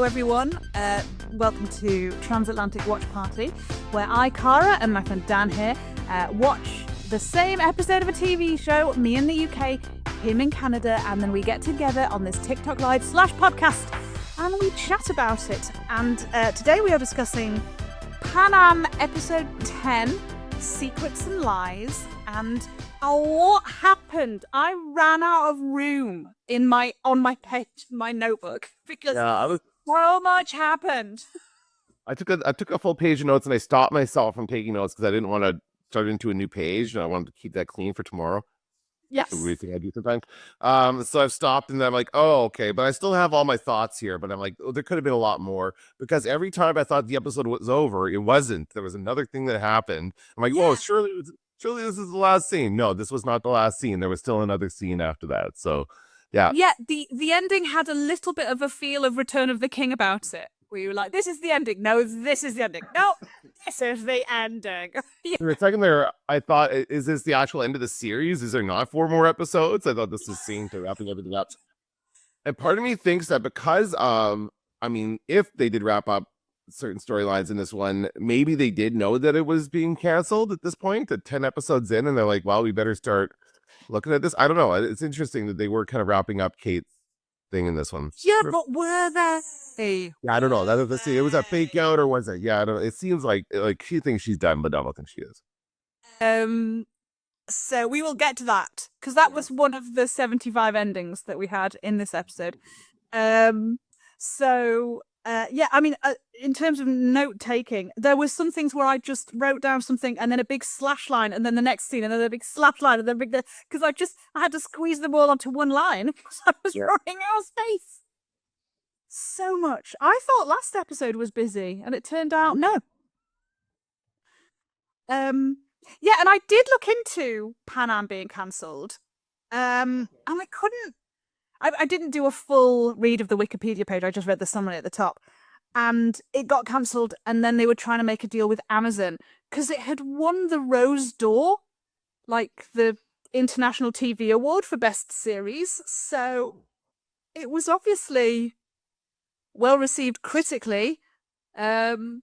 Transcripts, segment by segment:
everyone. Welcome to Transatlantic Watch Party, where I, Cara, and my friend Dan here watch the same episode of a TV show, me in the UK, him in Canada, and then we get together on this TikTok Live /podcast and we chat about it. And today we are discussing Pan Am episode 10, Secrets and Lies, and what happened? I ran out of room on my page, my notebook, because so much happened. I took a full page of notes and I stopped myself from taking notes because I didn't want to start into a new page and I wanted to keep that clean for tomorrow. Yes. That's a weird thing I do sometimes. So I've stopped and then I'm like, oh, okay. But I still have all my thoughts here. But I'm like, oh, there could have been a lot more, because every time I thought the episode was over, it wasn't. There was another thing that happened. I'm like, oh, surely this is the last scene. No, this was not the last scene. There was still another scene after that. So, yeah. Yeah, the ending had a little bit of a feel of Return of the King about it. Where you were like, this is the ending. No, this is the ending. No, this is the ending. For a second there, I thought, is this the actual end of the series? Is there not 4 more episodes? I thought this was seeing to wrapping everything up. And part of me thinks that because, if they did wrap up certain storylines in this one, maybe they did know that it was being canceled at this point, at 10 episodes in, and they're like, well, we better start looking at this. I don't know. It's interesting that they were kind of wrapping up Kate's thing in this one. Yeah, but were they? Yeah, I don't know. Let's see. It was a fake out, or was it? Yeah, I don't know. It seems like she thinks she's done, but I don't think she is. So we will get to that, because that was one of the 75 endings that we had in this episode. In terms of note taking, there was some things where I just wrote down something and then a big slash line and then the next scene and then a big slash line and then because I had to squeeze them all onto one line because I was running out of space. So much. I thought last episode was busy and it turned out no. And I did look into Pan Am being cancelled. And I didn't do a full read of the Wikipedia page. I just read the summary at the top. And it got cancelled, and then they were trying to make a deal with Amazon because it had won the Rose d'Or, like the International TV Award for Best Series. So it was obviously well received critically. Amazon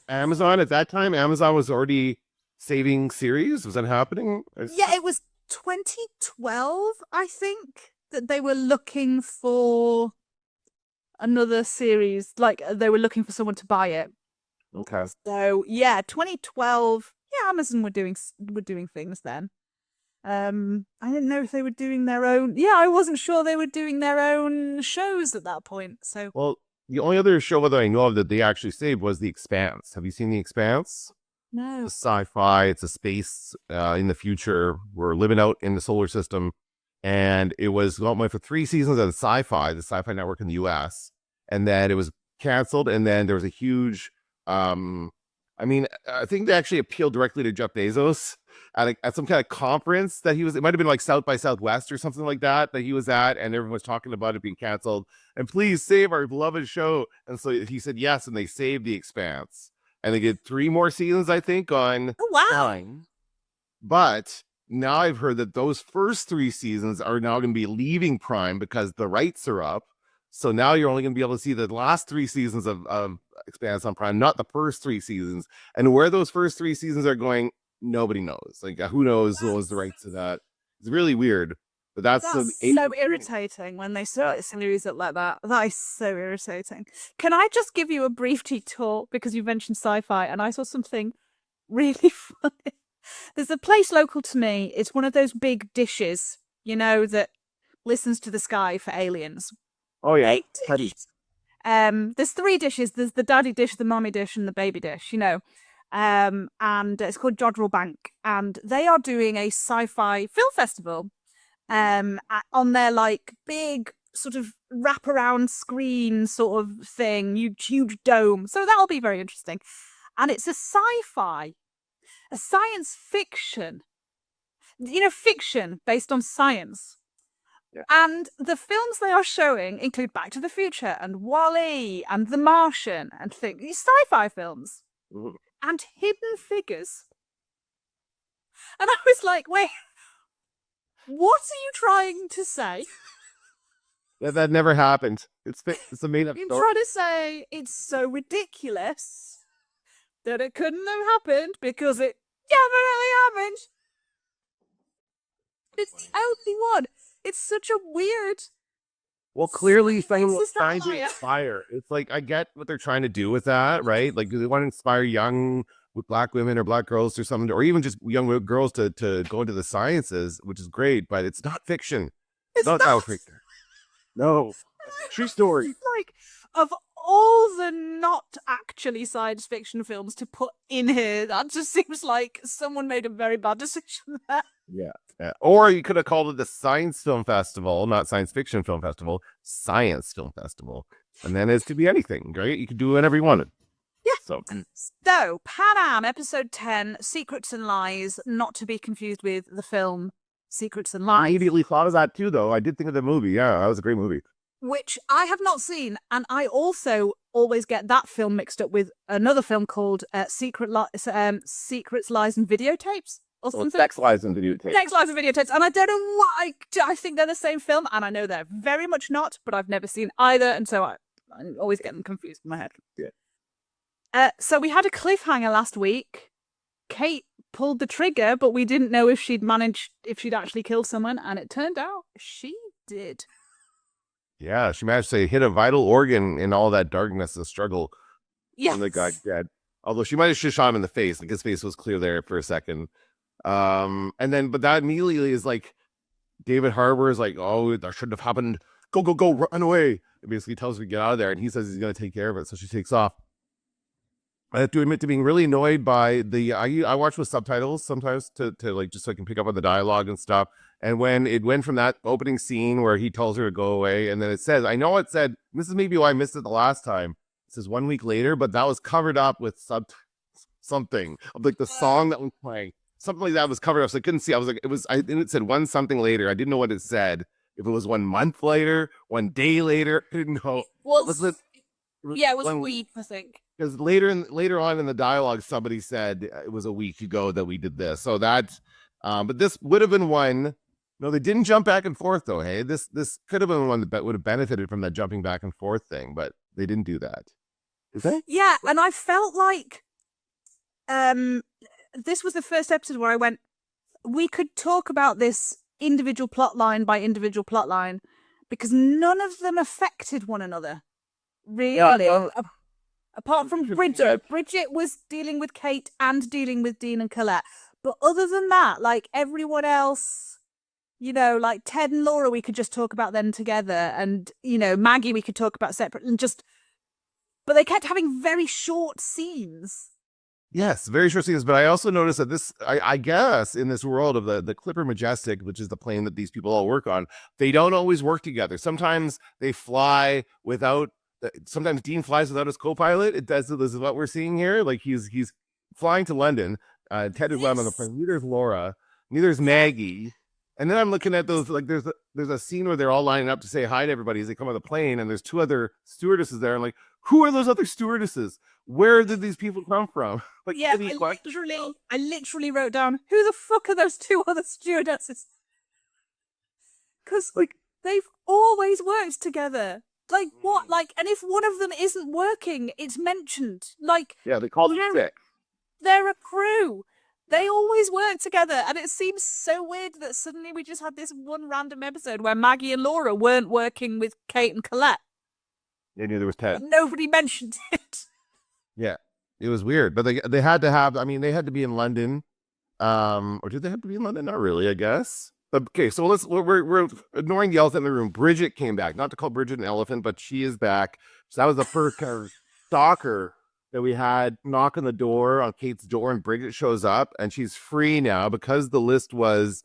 at that time, Amazon was already saving series. Was that happening? Yeah, it was 2012, I think, that they were looking for another series, like they were looking for someone to buy it. Okay. So yeah, 2012. Yeah, Amazon were doing things then. I didn't know if they were doing their own. Yeah, I wasn't sure they were doing their own shows at that point. So well, the only other show that I know of that they actually saved was The Expanse. Have you seen The Expanse? No. It's a sci-fi. It's a space in the future. We're living out in the solar system. And it was went for 3 seasons on Sci-Fi, the Sci-Fi network in the US. And then it was canceled. And then there was a huge, I think they actually appealed directly to Jeff Bezos at some kind of conference that he was, it might have been like South by Southwest or something like that he was at. And everyone was talking about it being canceled. And please save our beloved show. And so he said yes, and they saved The Expanse. And they did 3 more seasons, I think, on. Oh, wow. But now I've heard that those first 3 seasons are now going to be leaving Prime because the rights are up. So now you're only going to be able to see the last 3 seasons of Expanse on Prime, not the first 3 seasons. And where those first 3 seasons are going, nobody knows. Like, who knows who owns the rights to that? It's really weird. But that's so irritating when they start series like that. That is so irritating. Can I just give you a brief detour because you mentioned sci-fi and I saw something really funny. There's a place local to me. It's one of those big dishes, that listens to the sky for aliens. Oh, yeah. There's 3 dishes. There's the daddy dish, the mommy dish, and the baby dish, and it's called Jodrell Bank. And they are doing a sci-fi film festival on their, like, big sort of wraparound screen sort of thing, huge dome. So that'll be very interesting. And it's a sci-fi. A science fiction, fiction based on science. Yeah. And the films they are showing include Back to the Future and WALL-E and The Martian and these sci-fi films. Ooh. And Hidden Figures. And I was like, wait, what are you trying to say? That never happened. It's a made up I'm story. trying to say it's so ridiculous that it couldn't have happened because it definitely happened. It's the only one. It's such a weird. Well, clearly It's the trying to satire. inspire. It's like I get what they're trying to do with that, right? Like they want to inspire young black women or black girls or something, or even just young girls to go into the sciences, which is great, but it's not fiction. It's Not not. that fiction. No. True story. Like, of all the not actually science fiction films to put in here, that just seems like someone made a very bad decision there. Yeah. Yeah. Or you could have called it the Science Film Festival, not Science Fiction Film Festival, Science Film Festival. And then it's to be anything, right? You could do whatever you wanted. Yeah. So, So, Pan Am, episode 10, Secrets and Lies, not to be confused with the film Secrets and I Lies, immediately thought of that too, though. I did think of the movie. Yeah, that was a great movie. which I have not seen. And I also always get that film mixed up with another film called Secrets, Lies, and Videotapes. Or Well, something. Sex Lies and Videotapes. Sex Lies and Videotapes. And I don't know why. I think they're the same film, and I know they're very much not, but I've never seen either, and so I'm always getting confused in my head. Yeah. So we had a cliffhanger last week. Kate pulled the trigger, but we didn't know if she'd actually killed someone, and it turned out she did. Yeah, she managed to hit a vital organ in all that darkness, the struggle. Yes. And the guy dead. Although she might have just shot him in the face. Like his face was clear there for a second. And then, but that immediately is like, David Harbour is like, oh, that shouldn't have happened. Go, go, go, run away. It basically tells her to get out of there. And he says he's going to take care of it. So she takes off. I have to admit to being really annoyed by I watch with subtitles sometimes to like, just so I can pick up on the dialogue and stuff. And when it went from that opening scene where he tells her to go away, and then it says, I know it said, this is maybe why I missed it the last time. It says 1 week later, but that was covered up with something of like the song that was playing. Something like that was covered up, so I couldn't see. I was like, it said one something later. I didn't know what it said. If it was 1 month later, 1 day later, I didn't know. It was a week, I think. Because later on in the dialogue, somebody said it was a week ago that we did this. So that, but this would have been one. No, they didn't jump back and forth though. Hey, this could have been one that would have benefited from that jumping back and forth thing, but they didn't do that. Did they? Yeah, and I felt like, this was the first episode where I went, we could talk about this individual plot line by individual plot line, because none of them affected one another. Really. Yeah, Apart from Bridget. Bridget was dealing with Kate and dealing with Dean and Colette. But other than that, like everyone else, like Ted and Laura, we could just talk about them together. And, Maggie, we could talk about separate and just. But they kept having very short scenes. Yes, very short scenes. But I also noticed that this, I guess, in this world of the Clipper Majestic, which is the plane that these people all work on, they don't always work together. Sometimes they fly without. Sometimes Dean flies without his co-pilot. This is what we're seeing here. Like he's flying to London. Ted is on the plane. Neither is Laura. Neither is Maggie. And then I'm looking at those. Like there's a scene where they're all lining up to say hi to everybody as they come on the plane, and there's 2 other stewardesses there. And like, who are those other stewardesses? Where did these people come from? Like, yeah, I literally wrote down, who the fuck are those 2 other stewardesses? Because like they've always worked together. Like what? Like, and if one of them isn't working, it's mentioned. Like, yeah, they called it sick. They're a crew. They always work together, and it seems so weird that suddenly we just had this one random episode where Maggie and Laura weren't working with Kate and Colette. They knew there was Ted. Nobody mentioned it. Yeah, it was weird, but they had to have. I mean, they had to be in London, or did they have to be in London? Not really, I guess. Okay, so we're ignoring the elephant in the room. Bridget came back. Not to call Bridget an elephant, but she is back. So that was the first kind of stalker that we had knock on the door, on Kate's door, and Bridget shows up, and she's free now because the list was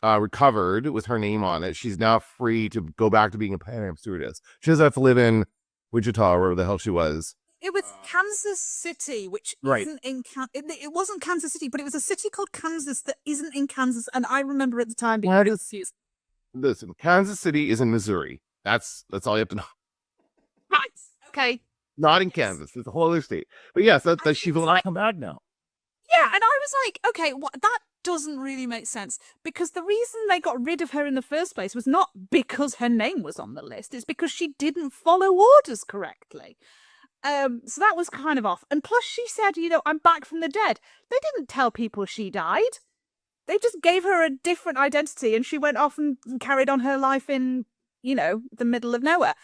recovered with her name on it. She's now free to go back to being a Pan Am stewardess. She doesn't have to live in Wichita or wherever the hell she was. It was Kansas City, which isn't in it wasn't Kansas City, but it was a city called Kansas that isn't in Kansas, and I remember at the time being confused. Listen, Kansas City is in Missouri. That's all you have to know. Right. Okay. Not in Kansas. It's a whole other state. But yes, that she will not come back now. Yeah, and I was like, okay, what doesn't really make sense, because the reason they got rid of her in the first place was not because her name was on the list. It's because she didn't follow orders correctly. So that was kind of off. And plus she said, I'm back from the dead. They didn't tell people she died. They just gave her a different identity, and she went off and carried on her life in, the middle of nowhere.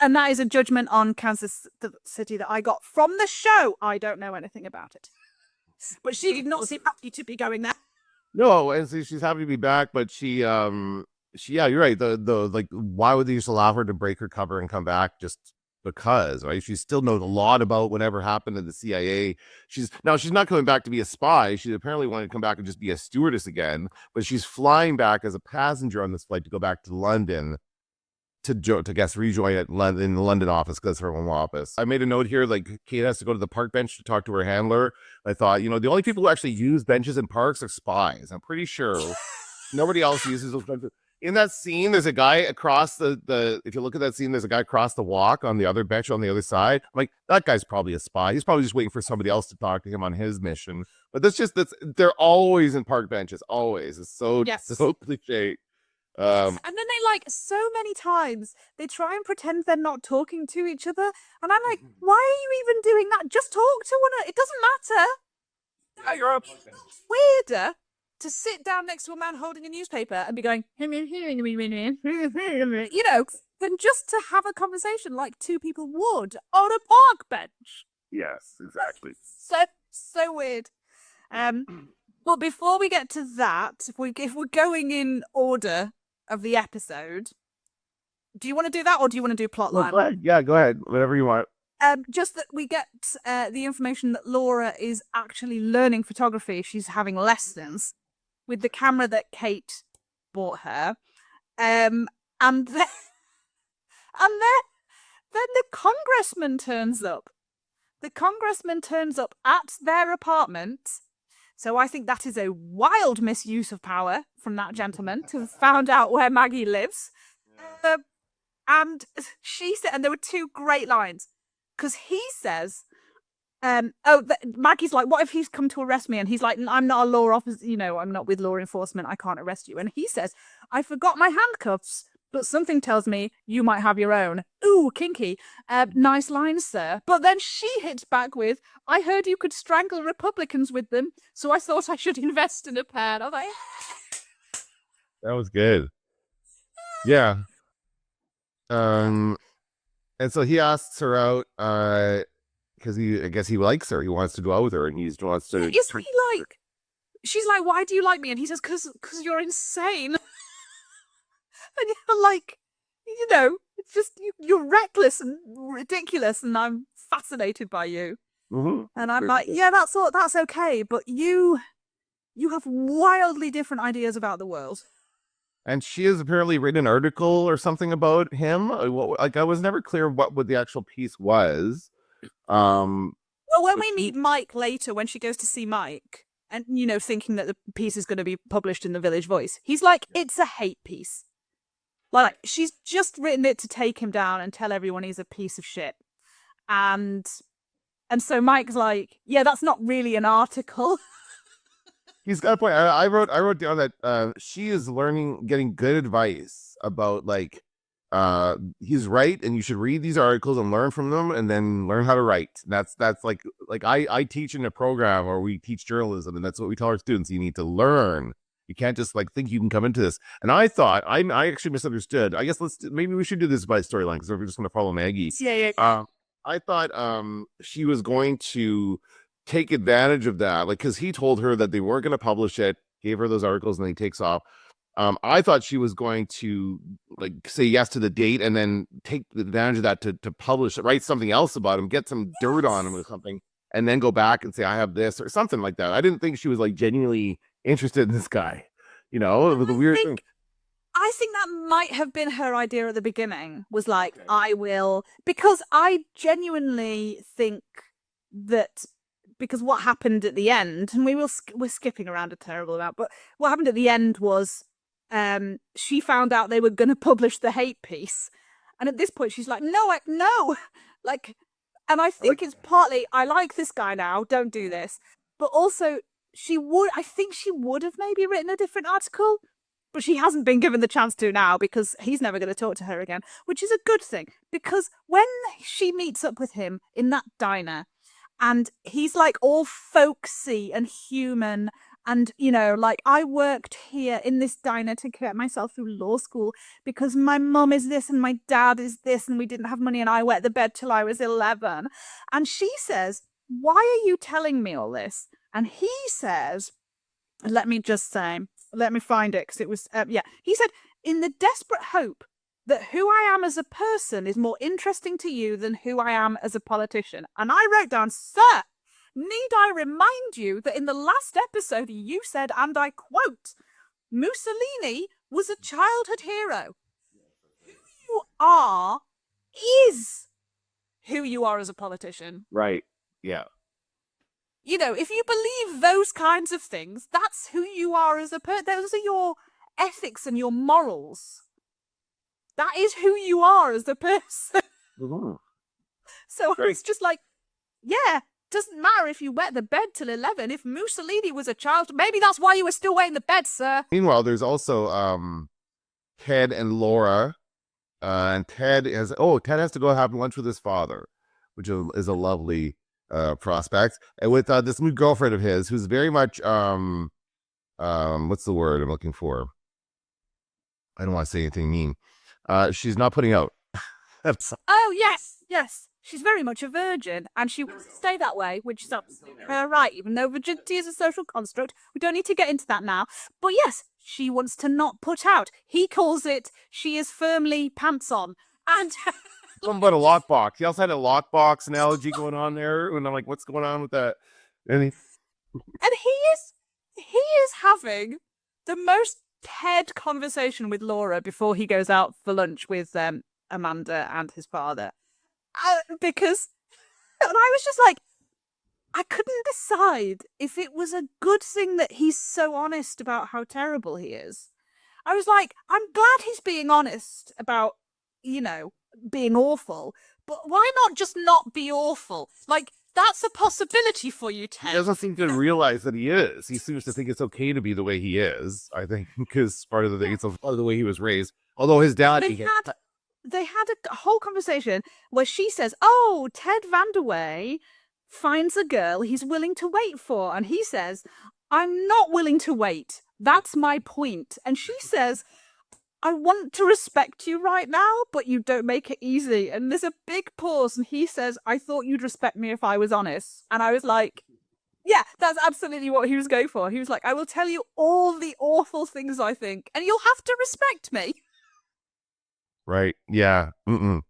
And that is a judgment on Kansas City that I got from the show. I don't know anything about it. But she did not seem happy to be going there. No, and so she's happy to be back, but she yeah, you're right. The like, why would they just allow her to break her cover and come back just because, right? She still knows a lot about whatever happened to the CIA. She's not coming back to be a spy. She apparently wanted to come back and just be a stewardess again, but she's flying back as a passenger on this flight to go back to London to guess rejoin at in the London office, because it's her home office. I made a note here, like, Kate has to go to the park bench to talk to her handler. I thought, the only people who actually use benches in parks are spies. I'm pretty sure nobody else uses those benches. In that scene, there's a guy across if you look at that scene, there's a guy across the walk on the other bench on the other side. I'm like, that guy's probably a spy. He's probably just waiting for somebody else to talk to him on his mission. But they're always in park benches, always. It's so cliche. And then they so many times they try and pretend they're not talking to each other, and I'm like, why are you even doing that? Just talk to one another. It doesn't matter. Yeah, you're up. Weirder to sit down next to a man holding a newspaper and be going, than just to have a conversation like two people would on a park bench. Yes, exactly. So weird. But before we get to that, if we're going in order of the episode, do you want to do that, or do you want to do plotline? Well, yeah, go ahead. Whatever you want. Just that we get the information that Laura is actually learning photography. She's having lessons with the camera that Kate bought her. And then the congressman turns up. The congressman turns up at their apartment. So I think that is a wild misuse of power from that gentleman to have found out where Maggie lives. And she said, and there were two great lines, because he says, Maggie's like, what if he's come to arrest me? And he's like, I'm not a law officer, I'm not with law enforcement, I can't arrest you. And he says, I forgot my handcuffs, but something tells me you might have your own. Ooh, kinky. Nice line, sir. But then she hits back with, I heard you could strangle Republicans with them, so I thought I should invest in a pair. I was like, that was good. Yeah. And so he asks her out, because I guess he likes her. He wants to go out with her, and he wants to. Is he like? She's like, why do you like me? And he says, because you're insane. And you're like, it's just you're reckless and ridiculous, and I'm fascinated by you. Mm-hmm. And I'm like, yeah, that's okay, but you have wildly different ideas about the world. And she has apparently written an article or something about him. Like, I was never clear what the actual piece was. Well, when we meet Mike later, when she goes to see Mike, and thinking that the piece is going to be published in the Village Voice, he's like, it's a hate piece. Like, she's just written it to take him down and tell everyone he's a piece of shit. And so Mike's like, yeah, that's not really an article. He's got a point. I wrote down that she is getting good advice about, like, he's right, and you should read these articles and learn from them, and then learn how to write. That's like I teach in a program where we teach journalism, and that's what we tell our students. You need to learn. You can't just think you can come into this. And I thought I actually misunderstood. I guess maybe we should do this by storyline, because we're just going to follow Maggie. Yeah. I thought she was going to take advantage of that, because he told her that they weren't going to publish it, gave her those articles, and then he takes off. I thought she was going to say yes to the date and then take advantage of that to publish it, write something else about him, get some dirt on him or something, and then go back and say, I have this or something like that. I didn't think she was genuinely interested in this guy. It was a weird thing. I think that might have been her idea at the beginning, was like, okay, I will, because I genuinely think that, because what happened at the end, and we're skipping around a terrible amount, but what happened at the end was she found out they were going to publish the hate piece, and at this point she's like, no, and I think it's partly, I like this guy now, don't do this, but also I think she would have maybe written a different article, but she hasn't been given the chance to now because he's never going to talk to her again, which is a good thing. Because when she meets up with him in that diner, and he's like all folksy and human, and like, I worked here in this diner to get myself through law school because my mum is this and my dad is this, and we didn't have money, and I wet the bed till I was 11. And she says, why are you telling me all this? And he says, let me find it, because it was, he said, in the desperate hope that who I am as a person is more interesting to you than who I am as a politician. And I wrote down, sir, need I remind you that in the last episode you said, and I quote, Mussolini was a childhood hero. Who you are is who you are as a politician. Right. Yeah. If you believe those kinds of things, that's who you are as a person. Those are your ethics and your morals. That is who you are as a person. Mm-hmm. So I was just like, yeah, doesn't matter if you wet the bed till 11. If Mussolini was a child, maybe that's why you were still wetting the bed, sir. Meanwhile, there's also Ted and Laura. And Ted has to go have lunch with his father, which is a lovely prospect. And with this new girlfriend of his, who's very much what's the word I'm looking for? I don't want to say anything mean. She's not putting out. Oh, yes. She's very much a virgin, and she wants to stay that way, which is absolutely her right, even though virginity is a social construct. We don't need to get into that now. But yes, she wants to not put out. He calls it, she is firmly pants on. And something about a lockbox. He also had a lockbox analogy going on there, and I'm like, what's going on with that? And he is having the most Ted conversation with Laura before he goes out for lunch with Amanda and his father. Because, and I was just like, I couldn't decide if it was a good thing that he's so honest about how terrible he is. I was like, I'm glad he's being honest about, being awful, but why not just not be awful? Like, that's a possibility for you, Ted. He doesn't seem to realize that he is. He seems to think it's okay to be the way he is, I think, because part of the thing, it's part of the way he was raised. Although his dad... They had a whole conversation where she says, oh, Ted Vanderway finds a girl he's willing to wait for. And he says, I'm not willing to wait. That's my point. And she says, I want to respect you right now, but you don't make it easy. And there's a big pause. And he says, I thought you'd respect me if I was honest. And I was like, yeah, that's absolutely what he was going for. He was like, I will tell you all the awful things I think, and you'll have to respect me. Right. Yeah. No,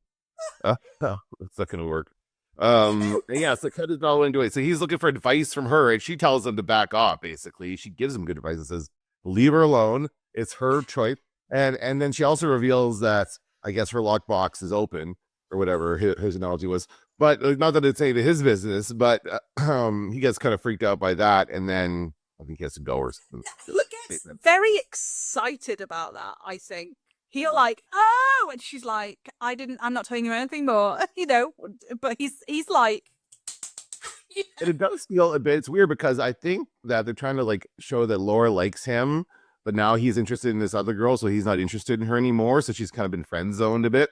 that's not going to work. Yeah, so Ted is all into it. So he's looking for advice from her, and she tells him to back off, basically. She gives him good advice and says, leave her alone. It's her choice. And then she also reveals that, I guess, her lockbox is open, or whatever his analogy was. But not that it's any to his business, but he gets kind of freaked out by that, and then I think he has to go or something. Look, gets very excited about that, I think. He'll like, oh, and she's like, I'm not telling you anything more, but he's like. And it does feel a bit, it's weird because I think that they're trying to like show that Laura likes him, but now he's interested in this other girl, so he's not interested in her anymore. So she's kind of been friend zoned a bit.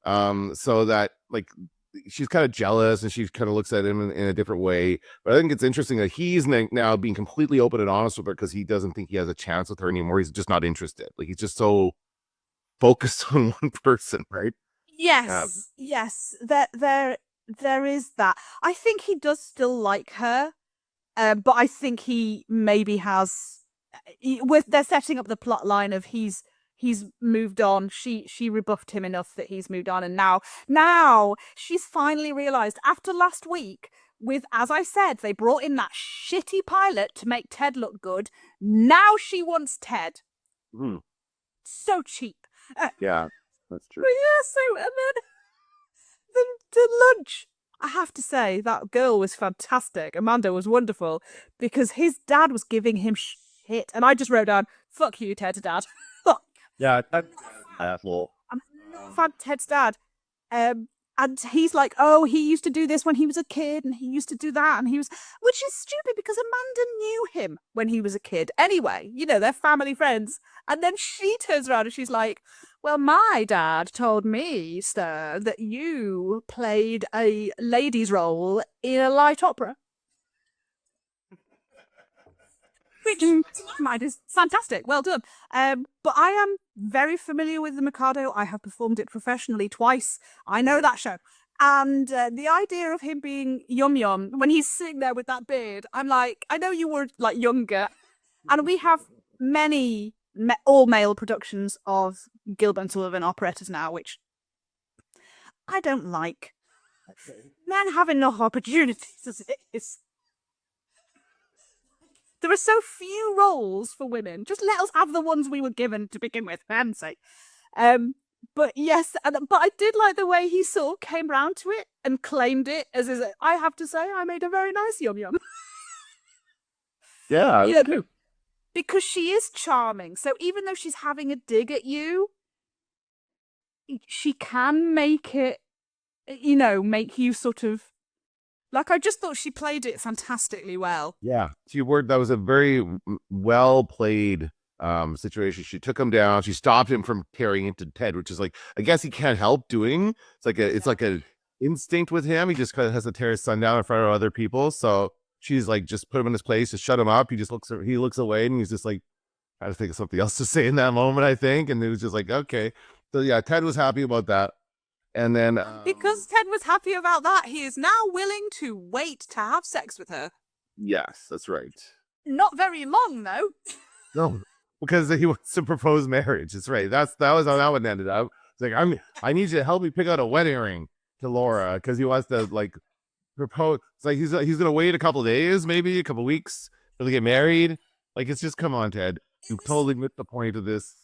So that like she's kind of jealous and she kind of looks at him in a different way. But I think it's interesting that he's now being completely open and honest with her because he doesn't think he has a chance with her anymore. He's just not interested. Like he's just so focused on one person, right? Yes. There is that. I think he does still like her, but I think he maybe has. They're setting up the plot line of he's moved on. She rebuffed him enough that he's moved on, and now she's finally realized after last week. With, as I said, they brought in that shitty pilot to make Ted look good. Now she wants Ted. So cheap. Yeah, that's true. Yeah, so and then the lunch. I have to say that girl was fantastic. Amanda was wonderful because his dad was giving him shit, and I just wrote down, "Fuck you, Ted's dad." Yeah, that's awful. I'm not a fan of Ted's dad. And And he's like, oh, he used to do this when he was a kid, and he used to do that, and which is stupid because Amanda knew him when he was a kid. Anyway, they're family friends. And then she turns around and she's like, well, my dad told me, sir, that you played a lady's role in a light opera. Which mine is fantastic. Well done. But I am very familiar with the Mikado. I have performed it professionally twice. I know that show. And the idea of him being Yum Yum, when he's sitting there with that beard, I'm like, I know you were like younger. And we have many all-male productions of Gilbert and Sullivan operettas now, which I don't like. Men have enough opportunities as it is. There are so few roles for women. Just let us have the ones we were given to begin with, for heaven's sake. But yes, but I did like the way he sort of came round to it and claimed it as I have to say, I made a very nice Yum Yum. Yeah, because she is charming. So even though she's having a dig at you, she can make it, make you sort of. Like, I just thought she played it fantastically well. Yeah, that was a very well played situation. She took him down. She stopped him from tearing into Ted, which is like, I guess he can't help doing. It's like a instinct with him. He just kind of has to tear his son down in front of other people. So she's like, just put him in his place, just shut him up. He looks away, and he's just like, trying to think of something else to say in that moment, I think. And it was just like, okay. So yeah, Ted was happy about that. And then because Ted was happy about that, he is now willing to wait to have sex with her. Yes, that's right. Not very long though. No, because he wants to propose marriage. That's right. That was how that one ended up. It's like, I need you to help me pick out a wedding ring to Laura, because he wants to like propose. It's like he's gonna wait a couple of days, maybe a couple of weeks to get married. Like, it's just, come on, Ted. You totally missed the point of this.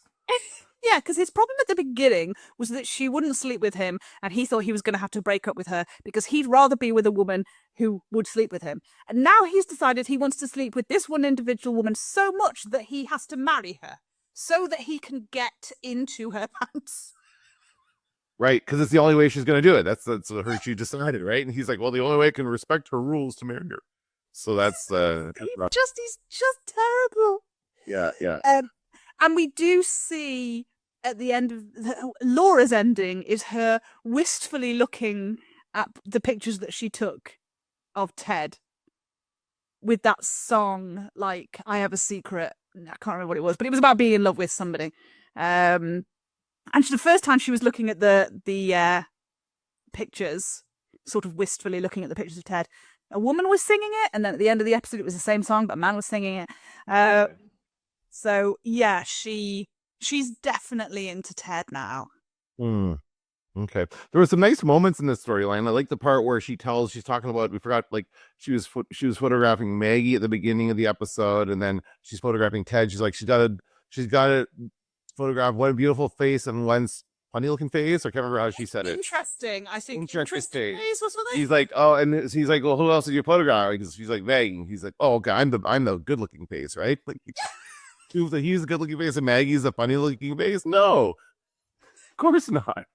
Yeah, because his problem at the beginning was that she wouldn't sleep with him, and he thought he was going to have to break up with her because he'd rather be with a woman who would sleep with him. And now he's decided he wants to sleep with this one individual woman so much that he has to marry her so that he can get into her pants. Right, because it's the only way she's going to do it. That's her. She decided, right? And he's like, well, the only way I can respect her rules to marry her. So that's he's just terrible. Yeah. And we do see at the end of Laura's ending is her wistfully looking at the pictures that she took of Ted with that song, like, I Have a Secret. I can't remember what it was, but it was about being in love with somebody. And the first time she was looking at the pictures, sort of wistfully looking at the pictures of Ted, a woman was singing it, and then at the end of the episode it was the same song, but a man was singing it. So yeah, she's definitely into Ted now. Okay. There were some nice moments in this storyline. I like the part where she's talking about, we forgot, like, she was photographing Maggie at the beginning of the episode, and then she's photographing Ted. She's like, she's got to photograph one beautiful face and one funny looking face. I can't remember how she said it. Interesting. I think interesting face was what he's like, oh, and he's like, well, who else did you photograph? She's like, Maggie. He's like, oh, okay, I'm the good looking face, right? Like, he's a good looking face and Maggie's a funny looking face. No, of course not.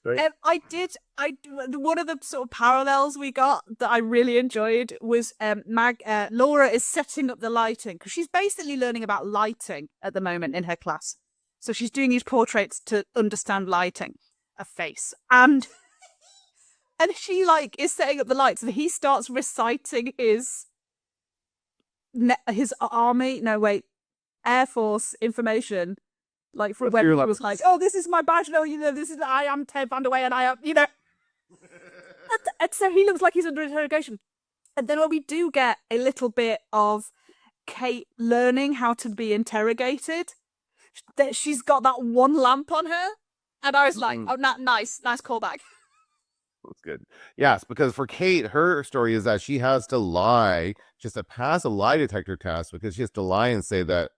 Right? One of the sort of parallels we got that I really enjoyed was Laura is setting up the lighting, because she's basically learning about lighting at the moment in her class. So she's doing these portraits to understand lighting, a face, and she like is setting up the lights, and he starts reciting his Air Force information. Like, from when he was like, oh, this is my badge, no, I am Ted Van der Wey, and I am, and so he looks like he's under interrogation. And then when we do get a little bit of Kate learning how to be interrogated, that she's got that one lamp on her, and I was like, oh, nice callback. That's good. Yes, because for Kate, her story is that she has to lie, just to pass a lie detector test, because she has to lie and say that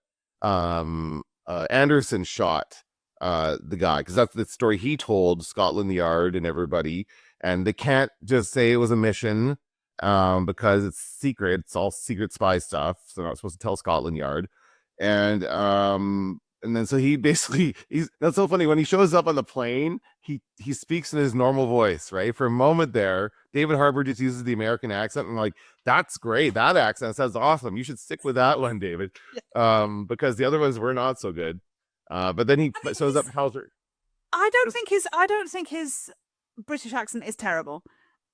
Anderson shot the guy, because that's the story he told Scotland Yard and everybody, and they can't just say it was a mission because it's secret. It's all secret spy stuff, so they're not supposed to tell Scotland Yard. And And then so he basically that's so funny when he shows up on the plane, he speaks in his normal voice, right? For a moment there, David Harbour just uses the American accent. And like, that's great. That accent sounds awesome. You should stick with that one, David. Because the other ones were not so good. But then he shows up Hauser. I don't think his British accent is terrible.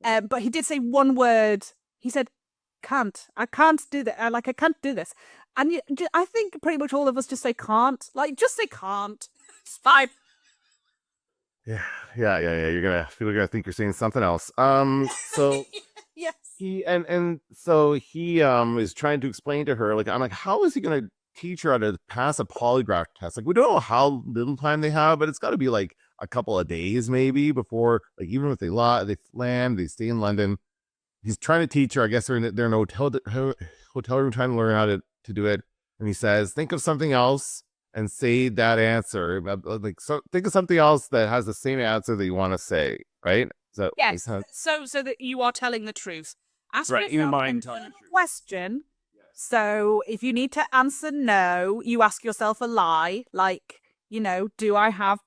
But he did say one word. He said, "Can't. I can't do that. I can't do this." And I think pretty much all of us just say can't. Like, just say can't. It's fine. Yeah. You're gonna think you're saying something else. So yes. So he is trying to explain to her, like, I'm like, how is he gonna teach her how to pass a polygraph test? Like, we don't know how little time they have, but it's got to be like a couple of days maybe before, like, even if they land, they stay in London. He's trying to teach her. I guess they're in a hotel room trying to learn how to do it. And he says, think of something else and say that answer. Like, so think of something else that has the same answer that you want to say, right? So yes. So that you are telling the truth. Ask right, yourself a question. Yes. So if you need to answer no, you ask yourself a lie. Like, do I have,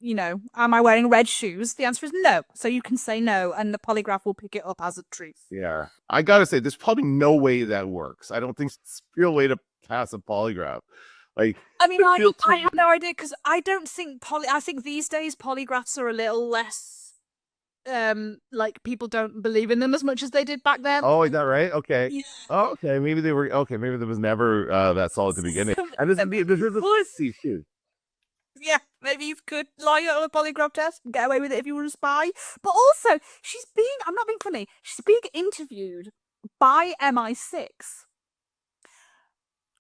am I wearing red shoes? The answer is no. So you can say no, and the polygraph will pick it up as a truth. Yeah. I got to say, there's probably no way that works. I don't think it's a real way to pass a polygraph. Like, I mean, I have no idea, because I don't think I think these days polygraphs are a little less, like, people don't believe in them as much as they did back then. Oh, is that right? Okay. Yeah. Oh, okay. Maybe there was never that solid to begin with. And this is too. Yeah, maybe you could lie on a polygraph test and get away with it if you were a spy. But also, I'm not being funny, she's being interviewed by MI6.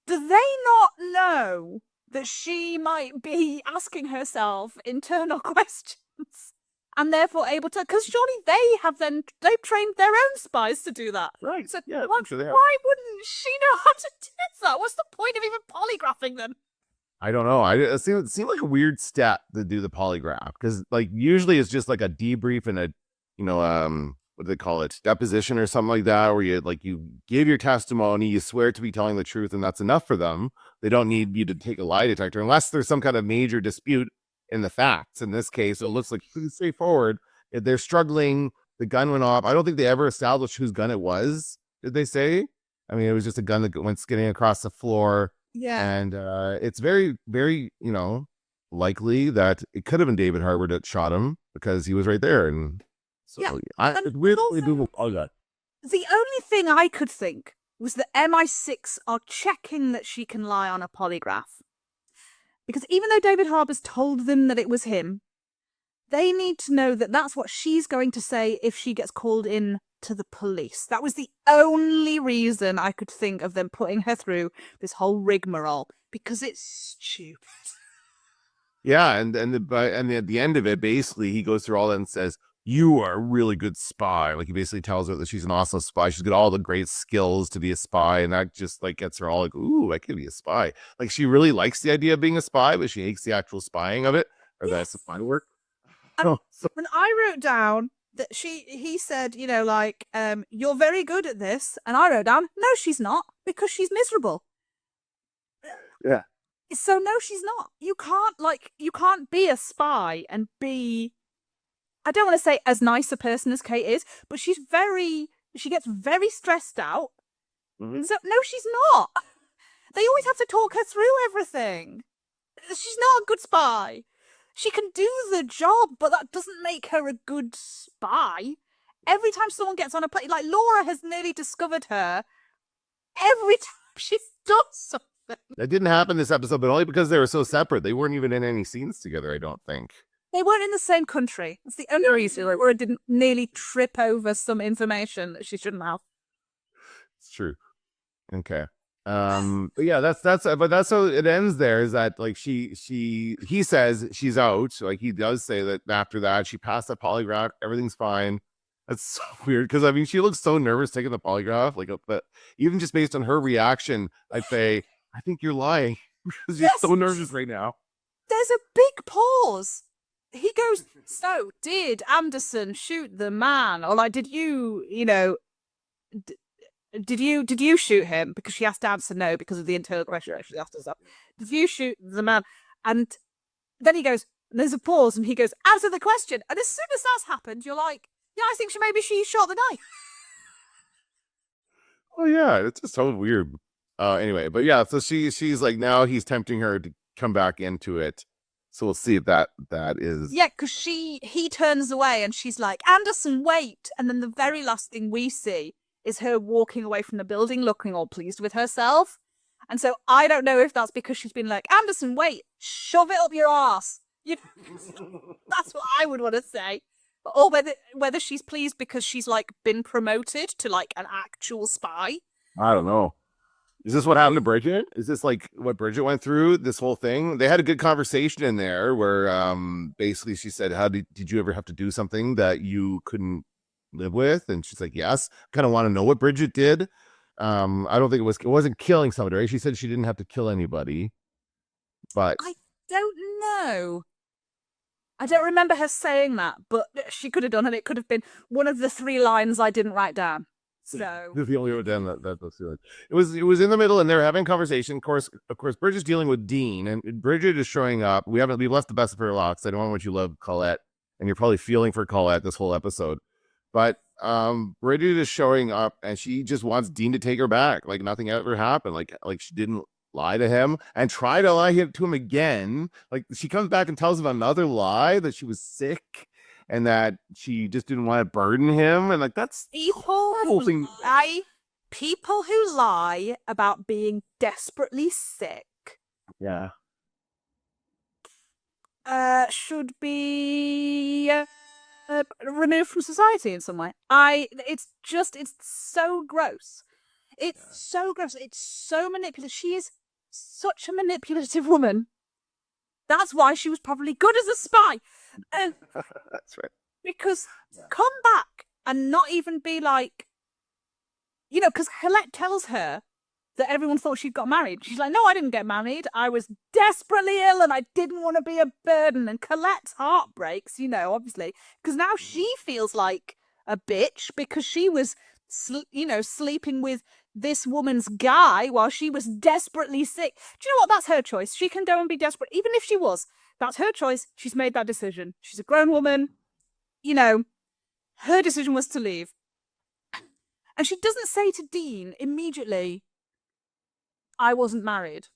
Do they not know that she might be asking herself internal questions and therefore able to? Because surely they've trained their own spies to do that. Right. So yeah, why wouldn't she know how to do that? What's the point of even polygraphing them? I don't know. It seemed like a weird step to do the polygraph, because, like, usually it's just like a debrief and a, what do they call it, deposition or something like that, where you give your testimony, you swear to be telling the truth, and that's enough for them. They don't need you to take a lie detector unless there's some kind of major dispute in the facts. In this case, it looks like pretty straightforward. If they're struggling, the gun went off. I don't think they ever established whose gun it was. Did they say? I mean, it was just a gun that went skidding across the floor. Yeah. And it's very, very, likely that it could have been David Harbour that shot him, because he was right there. And so the only thing I could think was that MI6 are checking that she can lie on a polygraph. Because even though David Harbour's told them that it was him, they need to know that that's what she's going to say if she gets called in to the police. That was the only reason I could think of them putting her through this whole rigmarole, because it's stupid. Yeah, and at the end of it, basically, he goes through all that and says, "You are a really good spy." Like, he basically tells her that she's an awesome spy. She's got all the great skills to be a spy, and that just, like, gets her all like, "Ooh, I could be a spy." Like, she really likes the idea of being a spy, but she hates the actual spying of it, or the spy work. When I wrote down that he said, you're very good at this, and I wrote down, no, she's not, because she's miserable. Yeah. So no, she's not. You can't be a spy and be, I don't want to say as nice a person as Kate is, but she gets very stressed out. Mm-hmm. So no, she's not. They always have to talk her through everything. She's not a good spy. She can do the job, but that doesn't make her a good spy. Every time someone gets on a plane, like, Laura has nearly discovered her every time she's done something. That didn't happen this episode, but only because they were so separate. They weren't even in any scenes together, I don't think. They weren't in the same country. That's the only reason. Laura didn't nearly trip over some information that she shouldn't have. It's true. Okay. But yeah, that's how it ends there, is that, like, he says she's out. So, like, he does say that after that she passed the polygraph, everything's fine. That's so weird, because, I mean, she looks so nervous taking the polygraph, like, but even just based on her reaction, I'd say, I think you're lying, because you're so nervous right now. There's a big pause. He goes, so did Anderson shoot the man? Or, like, did you, did you shoot him? Because she has to answer no because of the internal question she asked herself. Did you shoot the man? And then he goes, and there's a pause, and he goes, answer the question. And as soon as that's happened, you're like, yeah, I think she shot the guy. Oh yeah, it's just so weird. Anyway, but yeah, so she's like, now he's tempting her to come back into it. So we'll see if that is. Yeah, because he turns away and she's like, Anderson, wait. And then the very last thing we see is her walking away from the building looking all pleased with herself. And so I don't know if that's because she's been like, Anderson, wait, shove it up your ass. That's what I would want to say. Or whether she's pleased because she's like been promoted to like an actual spy. I don't know. Is this what happened to Bridget? Is this like what Bridget went through? This whole thing? They had a good conversation in there where basically she said, "How did you ever have to do something that you couldn't live with?" And she's like, "Yes." Kind of want to know what Bridget did. I don't think it wasn't killing somebody, right? She said she didn't have to kill anybody, but I don't know. I don't remember her saying that, but she could have done, and it could have been one of the 3 lines I didn't write down. So the only one down that's it. It was in the middle, and they're having a conversation. Of course, Bridget's dealing with Dean, and Bridget is showing up. We've left the best of her locks. I don't want you love Colette, and you're probably feeling for Colette this whole episode. But Bridget is showing up, and she just wants Dean to take her back, like nothing ever happened, like she didn't lie to him and try to lie to him again. Like she comes back and tells him another lie that she was sick and that she just didn't want to burden him, and like that's people who lie about being desperately sick, yeah, should be removed from society in some way. It's so gross. It's so gross. It's so manipulative. She is such a manipulative woman. That's why she was probably good as a spy. that's right. Because come back and not even be like, because Colette tells her that everyone thought she'd got married. She's like, no, I didn't get married. I was desperately ill and I didn't want to be a burden. And Colette's heart breaks, obviously, because now she feels like a bitch because she was, sleeping with this woman's guy while she was desperately sick. Do you know what? That's her choice. She can go and be desperate, even if she was. That's her choice. She's made that decision. She's a grown woman. Her decision was to leave. And she doesn't say to Dean immediately, I wasn't married.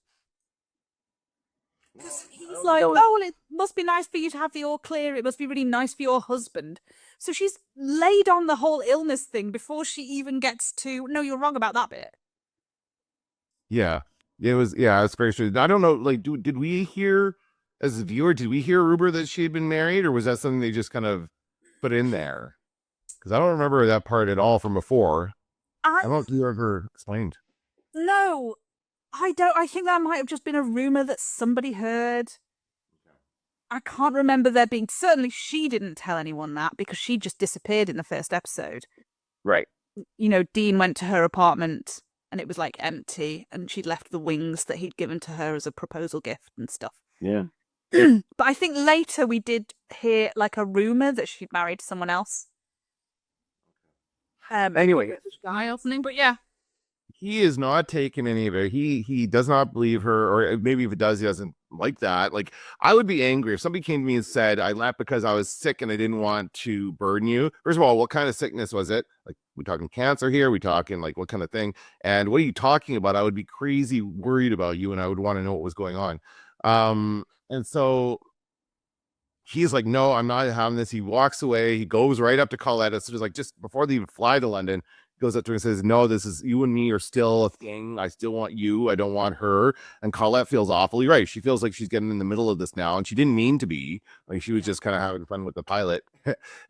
Because he's like, oh, well, it must be nice for you to have the all clear. It must be really nice for your husband. So she's laid on the whole illness thing before she even gets to, no, you're wrong about that bit. Yeah. It's very true. I don't know, like, did we hear, as a viewer, did we hear a rumor that she had been married, or was that something they just kind of put in there? Because I don't remember that part at all from before. I don't know if you ever explained. No, I don't. I think that might have just been a rumor that somebody heard. I can't remember there being. Certainly, she didn't tell anyone that because she just disappeared in the first episode. Right. Dean went to her apartment and it was like empty, and she'd left the wings that he'd given to her as a proposal gift and stuff. Yeah. But I think later we did hear like a rumor that she'd married someone else. Anyway, guy opening, but yeah. He is not taking any of it. He does not believe her, or maybe if it does, he doesn't like that. Like, I would be angry if somebody came to me and said, I left because I was sick and I didn't want to burden you. First of all, what kind of sickness was it? Like, we talking cancer here? We talking like what kind of thing? And what are you talking about? I would be crazy worried about you, and I would want to know what was going on. And so he's like, no, I'm not having this. He walks away. He goes right up to Colette. So just before they even fly to London, goes up to her and says, no, this is, you and me are still a thing. I still want you. I don't want her. And Colette feels awfully right. She feels like she's getting in the middle of this now, and she didn't mean to be. Like, she was just kind of having fun with the pilot.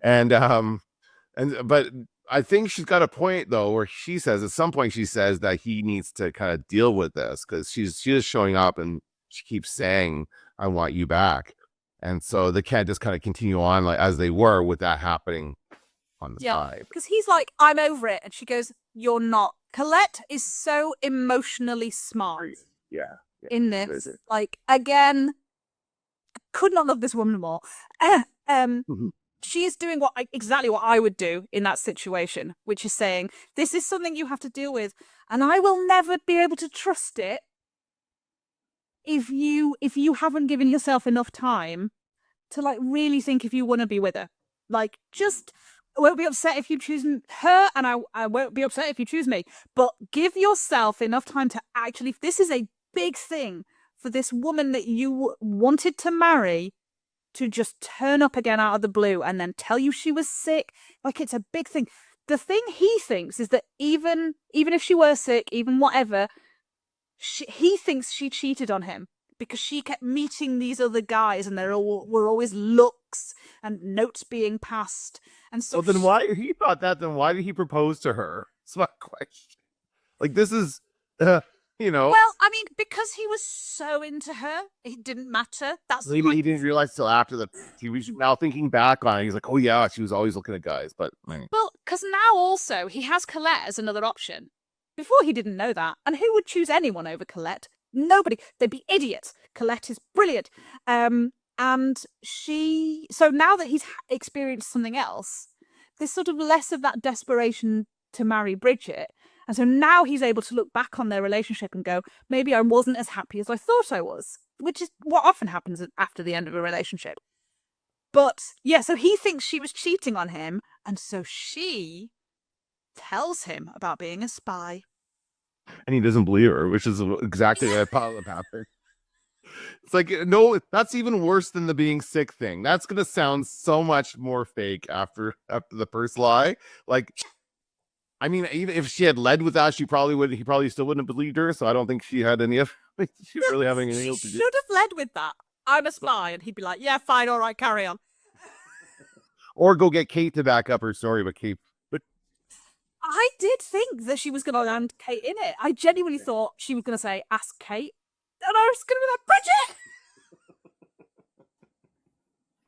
But I think she's got a point though, where she says at some point, she says that he needs to kind of deal with this, because she is showing up and she keeps saying, I want you back. And so they can't just kind of continue on like as they were with that happening on the side. Because he's like, I'm over it. And she goes, you're not. Colette is so emotionally smart. Yeah. In this. Like, again, I could not love this woman more. she is doing exactly what I would do in that situation, which is saying, this is something you have to deal with, and I will never be able to trust it if you haven't given yourself enough time to like really think if you want to be with her. Like, just, I won't be upset if you choose her, and I won't be upset if you choose me. But give yourself enough time to actually, if this is a big thing for this woman that you wanted to marry, to just turn up again out of the blue and then tell you she was sick. Like, it's a big thing. The thing he thinks is that even if she were sick, even whatever, he thinks she cheated on him because she kept meeting these other guys and there were always looks and notes being passed. And so then why he thought that? Then why did he propose to her? It's my question. Like, this is, you know. Well, I mean, because he was so into her, it didn't matter. That's Maybe he didn't realize till after the TV show. Now thinking back on it, he's like, oh yeah, she was always looking at guys. But well, because now also he has Colette as another option. Before he didn't know that, and who would choose anyone over Colette? Nobody. They'd be idiots. Colette is brilliant. And so now that he's experienced something else, there's sort of less of that desperation to marry Bridget. And so now he's able to look back on their relationship and go, maybe I wasn't as happy as I thought I was, which is what often happens after the end of a relationship. But yeah, so he thinks she was cheating on him, and so she tells him about being a spy. And he doesn't believe her, which is exactly what I thought would happen. It's like, no, that's even worse than the being sick thing. That's going to sound so much more fake after the first lie. Like, I mean, even if she had led with that, he probably still wouldn't have believed her. So I don't think she had any of she really having anything else to do. Should have led with that. I'm a spy. And he'd be like, yeah, fine, all right, carry on. Or go get Kate to back up her story, but I did think that she was going to land Kate in it. I genuinely thought she was going to say, ask Kate. And I was going to be like,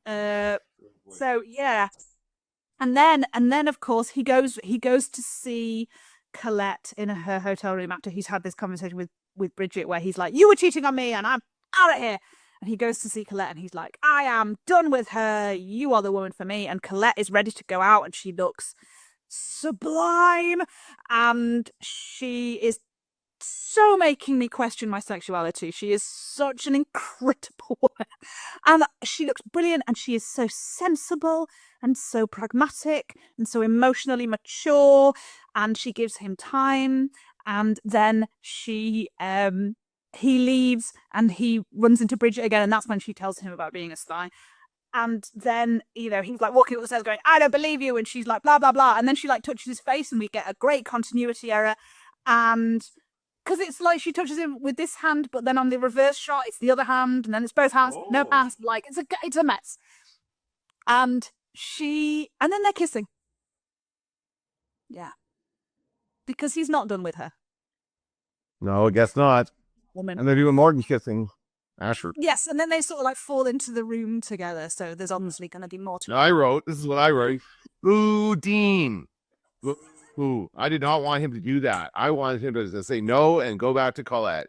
Bridget! So, yeah. And then, of course, he goes to see Colette in her hotel room after he's had this conversation with Bridget where he's like, you were cheating on me and I'm out of here. And he goes to see Colette and he's like, I am done with her. You are the woman for me. And Colette is ready to go out and she looks sublime. And she is so making me question my sexuality. She is such an incredible woman. And she looks brilliant and she is so sensible and so pragmatic and so emotionally mature. And she gives him time. And then he leaves and he runs into Bridget again, and that's when she tells him about being a spy. And then, he's like walking up the stairs going, I don't believe you. And she's like, blah, blah, blah. And then she like touches his face and we get a great continuity error. And because it's like she touches him with this hand, but then on the reverse shot, it's the other hand. And then it's both hands, no hands. Like, it's a mess. And then they're kissing. Yeah. Because he's not done with her. no, I guess not. Woman. And they're doing more than kissing. Asher. Yes, and then they sort of like fall into the room together. So there's obviously going to be more to it. This is what I wrote. Ooh, Dean. Ooh, I did not want him to do that. I wanted him to say no and go back to Colette.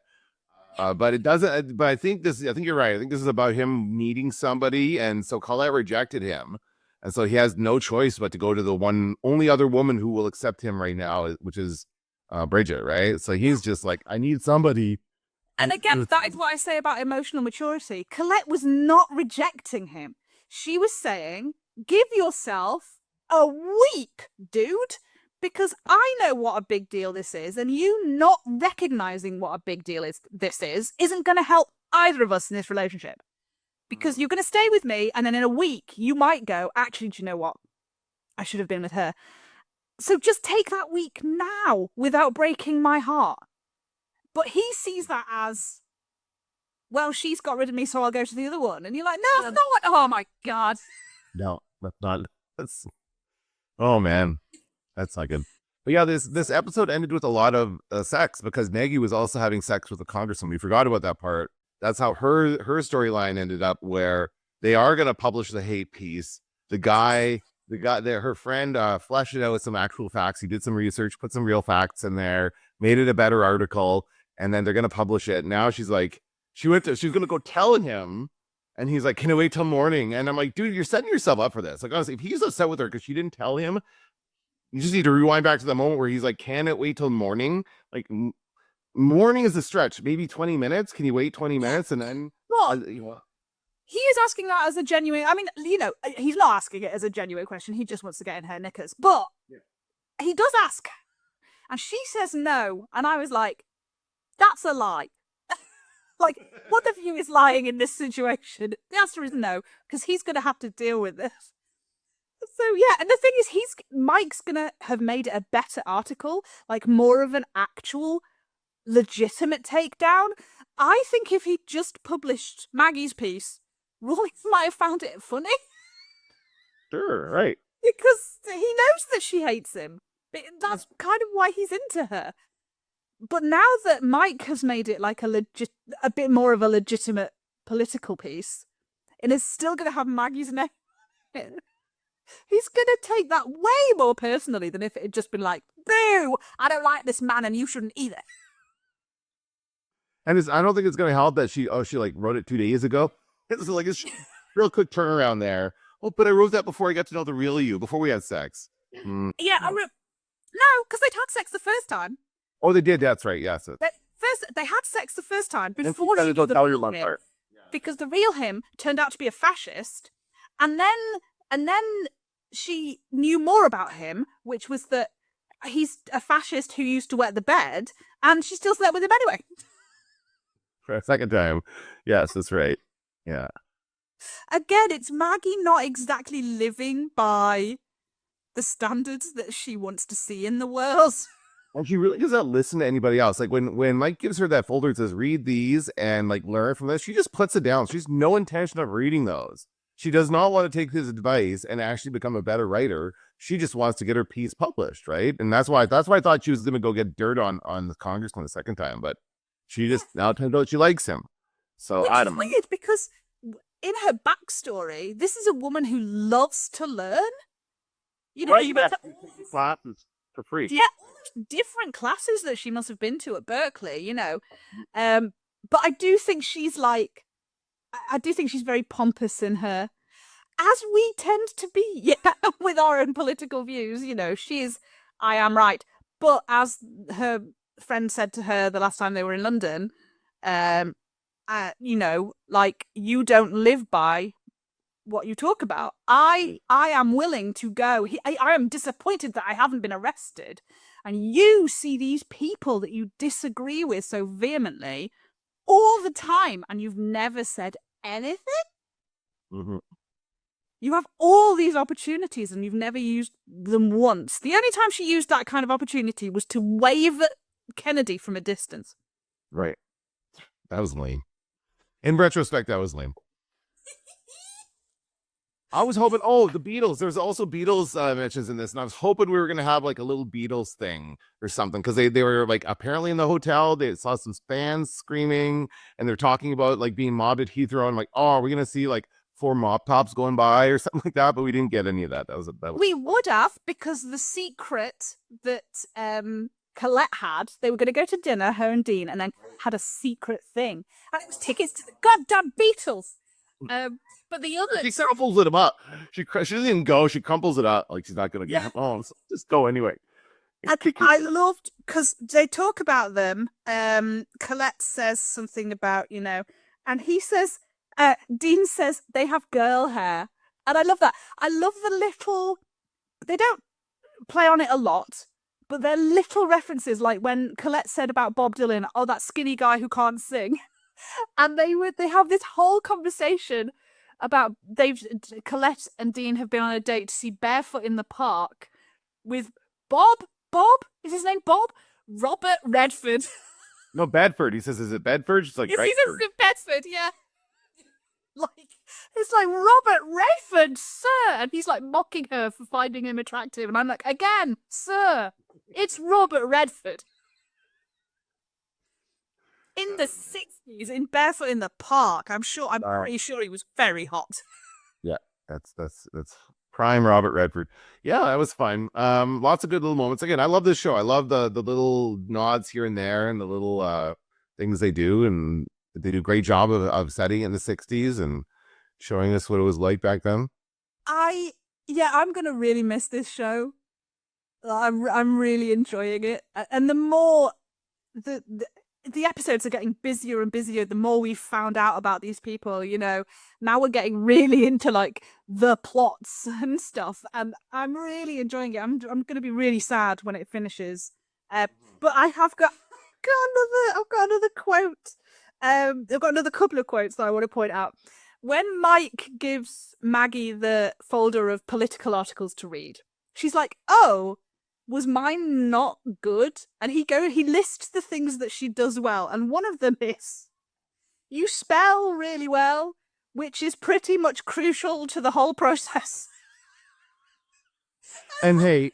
But it doesn't. But I think you're right. I think this is about him meeting somebody, and so Colette rejected him, and so he has no choice but to go to the only other woman who will accept him right now, which is Bridget, right? So he's just like, I need somebody. And again, that is what I say about emotional maturity. Colette was not rejecting him. She was saying, give yourself a week, dude, because I know what a big deal this is, and you not recognizing what a big deal this isn't going to help either of us in this relationship. Because you're going to stay with me, and then in a week, you might go, actually, do you know what? I should have been with her. So just take that week now without breaking my heart. But he sees that as, well, she's got rid of me, so I'll go to the other one. And you're like, no, that's not what. Oh my God. No, that's not. Oh man, that's not good. But yeah, this episode ended with a lot of sex because Maggie was also having sex with the congressman. We forgot about that part. That's how her storyline ended up, where they are going to publish the hate piece. The guy there, her friend fleshed it out with some actual facts. He did some research, put some real facts in there, made it a better article. And then they're going to publish it. Now she's like, she's going to go tell him. And he's like, can I wait till morning? And I'm like, dude, you're setting yourself up for this. Like, honestly, if he's upset with her because she didn't tell him, you just need to rewind back to the moment where he's like, can it wait till morning? Like, morning is a stretch, maybe 20 minutes. Can you wait 20 minutes? And then, What? He is asking that as a genuine. I mean, he's not asking it as a genuine question. He just wants to get in her knickers. But he does ask. And she says no. And I was like, that's a lie. Like, what of you is lying in this situation? The answer is no, because he's going to have to deal with this. So, yeah. And the thing is, Mike's going to have made it a better article, like more of an actual legitimate takedown. I think if he just published Maggie's piece, Roy might have found it funny. Sure, right. Because he knows that she hates him. That's kind of why he's into her. But now that Mike has made it like a bit more of a legitimate political piece, and is still going to have Maggie's name, he's going to take that way more personally than if it had just been like, boo, I don't like this man and you shouldn't either. And I don't think it's going to help that she like wrote it 2 days ago. It's like a real quick turnaround there. Oh, but I wrote that before I got to know the real you, before we had sex. Yeah, no, because they'd had sex the first time. Oh, they did. That's right. Yes. They had sex the first time before she knew the tell your real him, part. because the real him turned out to be a fascist, and then she knew more about him, which was that he's a fascist who used to wet the bed, and she still slept with him anyway. For a second time. Yes, that's right. Yeah. Again, it's Maggie not exactly living by the standards that she wants to see in the world. And she really does not listen to anybody else. Like when Mike gives her that folder and says, read these and like learn from this, she just puts it down. She has no intention of reading those. She does not want to take his advice and actually become a better writer. She just wants to get her piece published, right? And that's why I thought she was going to go get dirt on the congressman the second time, but she just now turns out she likes him. So Which I don't know. Weird, because in her backstory, this is a woman who loves to learn. You know, classes for free. Yeah, different classes that she must have been to at Berkeley, you know. But I do think she's very pompous in her, as we tend to be, with our own political views. You know, I am right. But as her friend said to her the last time they were in London, you know, like, you don't live by what you talk about. I am willing to go. I am disappointed that I haven't been arrested. And you see these people that you disagree with so vehemently all the time, and you've never said anything. Mm-hmm. You have all these opportunities and you've never used them once. The only time she used that kind of opportunity was to wave at Kennedy from a distance. Right. That was lame. In retrospect, that was lame. I was hoping, the Beatles. There's also Beatles mentions in this, and I was hoping we were going to have like a little Beatles thing or something, because they were like apparently in the hotel. They saw some fans screaming, and they're talking about like being mobbed at Heathrow. And like, are we going to see like 4 mop tops going by or something like that? But we didn't get any of that. We would have, because the secret that Colette had, they were going to go to dinner, her and Dean, and then had a secret thing, and it was tickets to the goddamn Beatles. But the other, she crumples it up. She doesn't even go. She crumples it up like she's not going to get home. So just go anyway. I loved, because they talk about them. Colette says something about, you know, and he says, Dean says they have girl hair, and I love that. I love the little. They don't play on it a lot, but they're little references, like when Colette said about Bob Dylan, oh, that skinny guy who can't sing. And they have this whole conversation about Colette and Dean have been on a date to see Barefoot in the Park with Bob? Is his name Bob? Robert Redford. No, Bedford. He says, is it Bedford? She's like, yes, he says it's Bedford, yeah. Like, it's like, Robert Redford, sir. And he's like mocking her for finding him attractive. And I'm like, again, sir, it's Robert Redford. In the 60s, in Barefoot in the Park, I'm pretty sure he was very hot. Yeah, that's prime Robert Redford. Yeah, that was fun. Lots of good little moments. Again, I love this show. I love the little nods here and there and the little things they do, and they do a great job of setting in the 60s. And showing us what it was like back then. I'm gonna really miss this show. I'm really enjoying it, and the more the the episodes are getting busier and busier, the more we've found out about these people. Now we're getting really into like the plots and stuff, and I'm really enjoying it. I'm gonna be really sad when it finishes. But I have I've got another quote. I've got another couple of quotes that I want to point out. When Mike gives Maggie the folder of political articles to read, she's like, "Oh, was mine not good?" And he lists the things that she does well, and one of them is, "You spell really well, which is pretty much crucial to the whole process." And hey,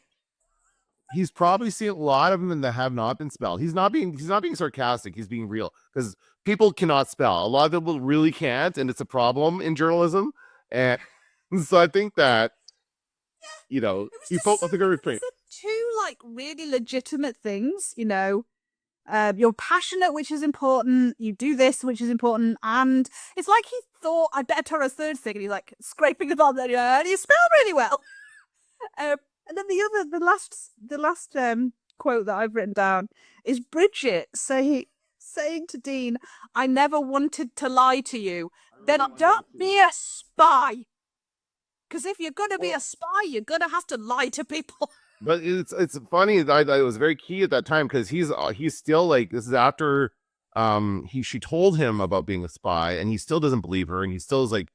he's probably seen a lot of them that have not been spelled. He's not being sarcastic. He's being real, because people cannot spell. A lot of people really can't, and it's a problem in journalism. And so I think that he felt like a good restraint. Two like really legitimate things. You're passionate, which is important. You do this, which is important, and it's like he thought, "I better tell her a third thing," and he's like scraping the bottom. And you spell really well. And then the last quote that I've written down is Bridget saying to Dean, "I never wanted to lie to you." Then don't be a spy, because if you're gonna be a spy, you're gonna have to lie to people. But it's funny that it was very key at that time, because he's still like, this is after she told him about being a spy, and he still doesn't believe her, and he still is like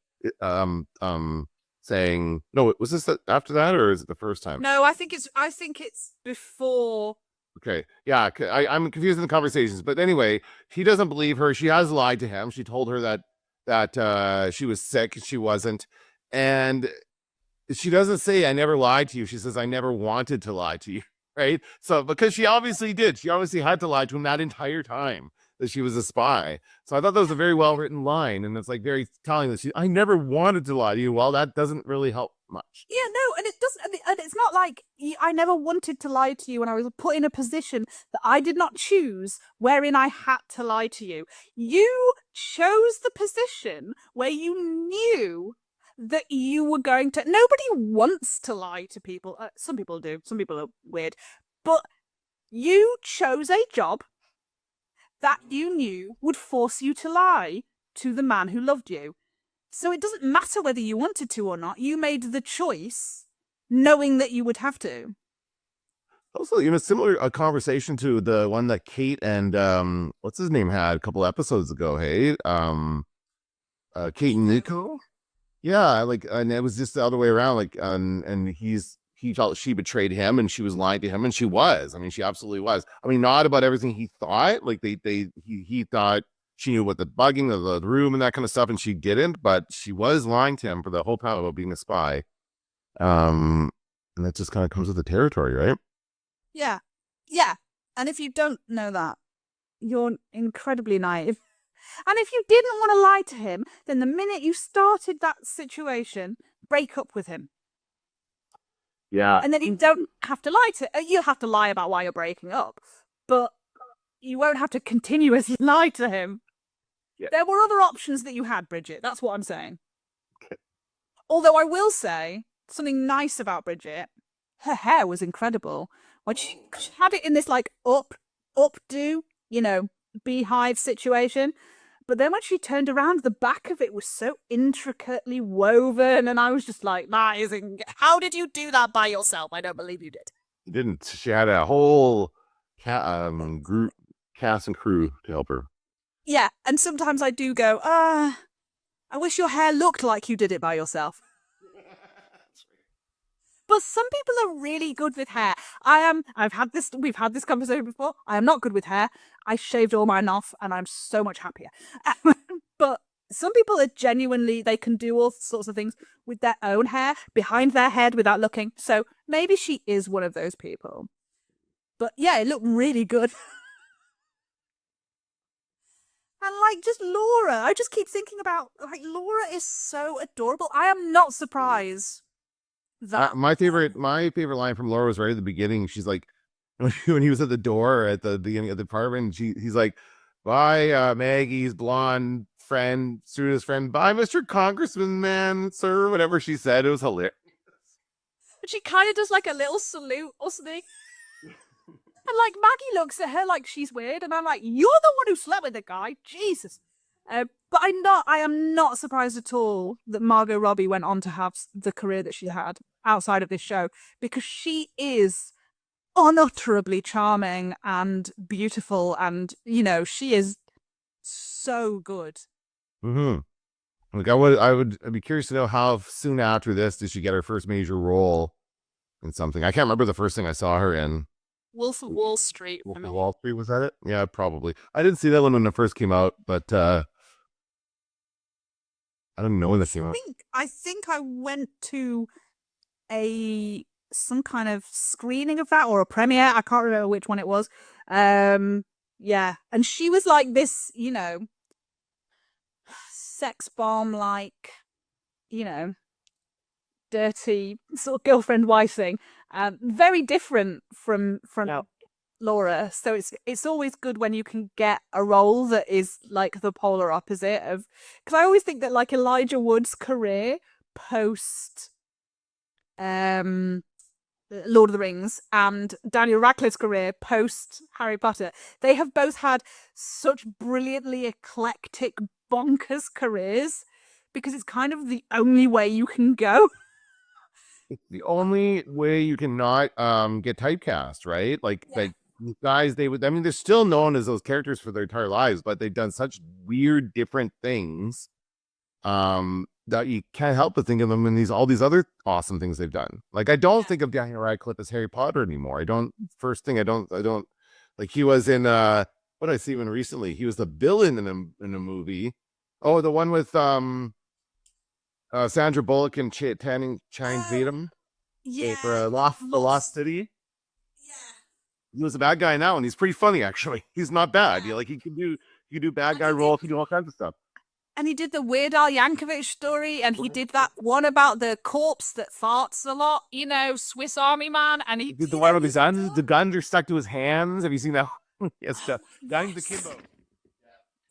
saying, no, was this after that, or is it the first time? No, I think it's before. Okay, yeah, I'm confused in the conversations, but anyway, he doesn't believe her. She has lied to him. She told her that she was sick. She wasn't, and she doesn't say, "I never lied to you." She says, "I never wanted to lie to you." Right? So, because she obviously did. She obviously had to lie to him that entire time that she was a spy. So I thought that was a very well written line, and it's like very telling that "I never wanted to lie to you." Well, that doesn't really help much. Yeah, no, and it doesn't, and it's not like I never wanted to lie to you, and I was put in a position that I did not choose, wherein I had to lie to you. You chose the position where you knew that you were going to. Nobody wants to lie to people. Some people do. Some people are weird, but you chose a job that you knew would force you to lie to the man who loved you. So it doesn't matter whether you wanted to or not. You made the choice knowing that you would have to. Also, similar a conversation to the one that Kate and what's his name had a couple episodes ago. Hey, Kate and Nico. Yeah, like, and it was just the other way around. Like, and he felt she betrayed him, and she was lying to him, and she was. I mean, she absolutely was. I mean, not about everything he thought. Like he thought she knew what the bugging of the room and that kind of stuff, and she didn't. But she was lying to him for the whole time about being a spy. And that just kind of comes with the territory, right? Yeah, yeah. And if you don't know that, you're incredibly naive. And if you didn't want to lie to him, then the minute you started that situation, break up with him. Yeah. And then you don't have to lie you'll have to lie about why you're breaking up, but you won't have to continuously lie to him. Yeah. There were other options that you had, Bridget. That's what I'm saying. Okay. Although I will say something nice about Bridget, her hair was incredible. When she had it in this like updo, beehive situation. But then when she turned around, the back of it was so intricately woven, and I was just like, how did you do that by yourself? I don't believe you did. You didn't. She had a whole group, cast and crew to help her. Yeah, and sometimes I do go, I wish your hair looked like you did it by yourself. But some people are really good with hair. We've had this conversation before. I am not good with hair. I shaved all mine off and I'm so much happier. But some people are genuinely, they can do all sorts of things with their own hair, behind their head without looking. So maybe she is one of those people. But yeah, it looked really good. And like just Laura, I just keep thinking about, like, Laura is so adorable. I am not surprised. My favorite line from Laura was right at the beginning. She's like, when he was at the door at the beginning of the apartment, he's like, "Bye, Maggie's blonde friend, bye, Mr. Congressman, man, sir, whatever she said. It was hilarious. But she kind of does like a little salute or something. And like Maggie looks at her like she's weird, and I'm like, "You're the one who slept with the guy, Jesus." But I am not surprised at all that Margot Robbie went on to have the career that she had outside of this show, because she is unutterably charming and beautiful, and she is so good. Mm-hmm. Like I'd be curious to know how soon after this did she get her first major role in something. I can't remember the first thing I saw her in. Wolf of Wall Street. Wolf of Wall Street, was that it? Yeah, probably. I didn't see that one when it first came out, but I don't know when that came out. I think I went to some kind of screening of that, or a premiere. I can't remember which one it was. Yeah, and she was like this, sex bomb, like, dirty sort of girlfriend wife thing. Very different from Yeah. Laura. So it's always good when you can get a role that is like the polar opposite of, because I always think that like Elijah Wood's career post Lord of the Rings and Daniel Radcliffe's career post Harry Potter, they have both had such brilliantly eclectic, bonkers careers, because it's kind of the only way you can go. It's the only way you can not get typecast, right? Like guys, they're still known as those characters for their entire lives, but they've done such weird different things that you can't help but think of them in all these other awesome things they've done. Like I don't think of Daniel Radcliffe as Harry Potter anymore. I don't like, he was in what did I see him in recently? He was the villain in a movie. Oh, the one with Sandra Bullock and Channing Tatum. Yeah. For the Lost City. Yeah. He was a bad guy now, and he's pretty funny actually. He's not bad. Yeah. Like he can do bad guy role, he can do all kinds of stuff. And he did the Weird Al Yankovic story, and he did that one about the corpse that farts a lot, Swiss Army Man, and he did the one with his guns. The guns are stuck to his hands. Have you seen that? Yes, Guns Akimbo.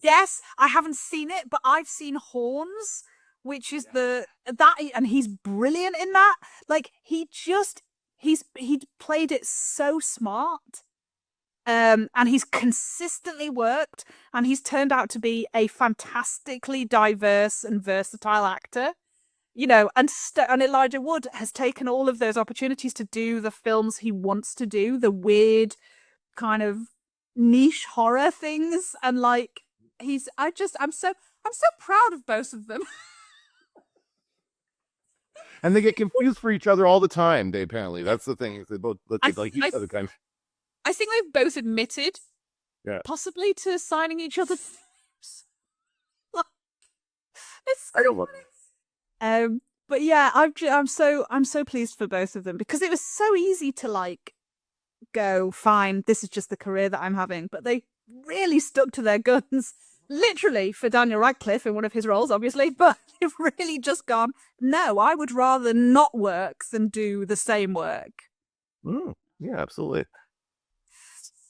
Yes, I haven't seen it, but I've seen Horns, which is and he's brilliant in that. Like he played it so smart. And he's consistently worked, and he's turned out to be a fantastically diverse and versatile actor. And Elijah Wood has taken all of those opportunities to do the films he wants to do, the weird kind of niche horror things, and like I'm so proud of both of them. And they get confused for each other all the time. Apparently that's the thing. They both look like each other kind of. I think they've both admitted, possibly, to signing each other. It's I don't know. But yeah, I'm so pleased for both of them, because it was so easy to like go, fine, this is just the career that I'm having, but they really stuck to their guns. Literally, for Daniel Radcliffe in one of his roles, obviously, but they've really just gone, no, I would rather not work than do the same work. Yeah, absolutely.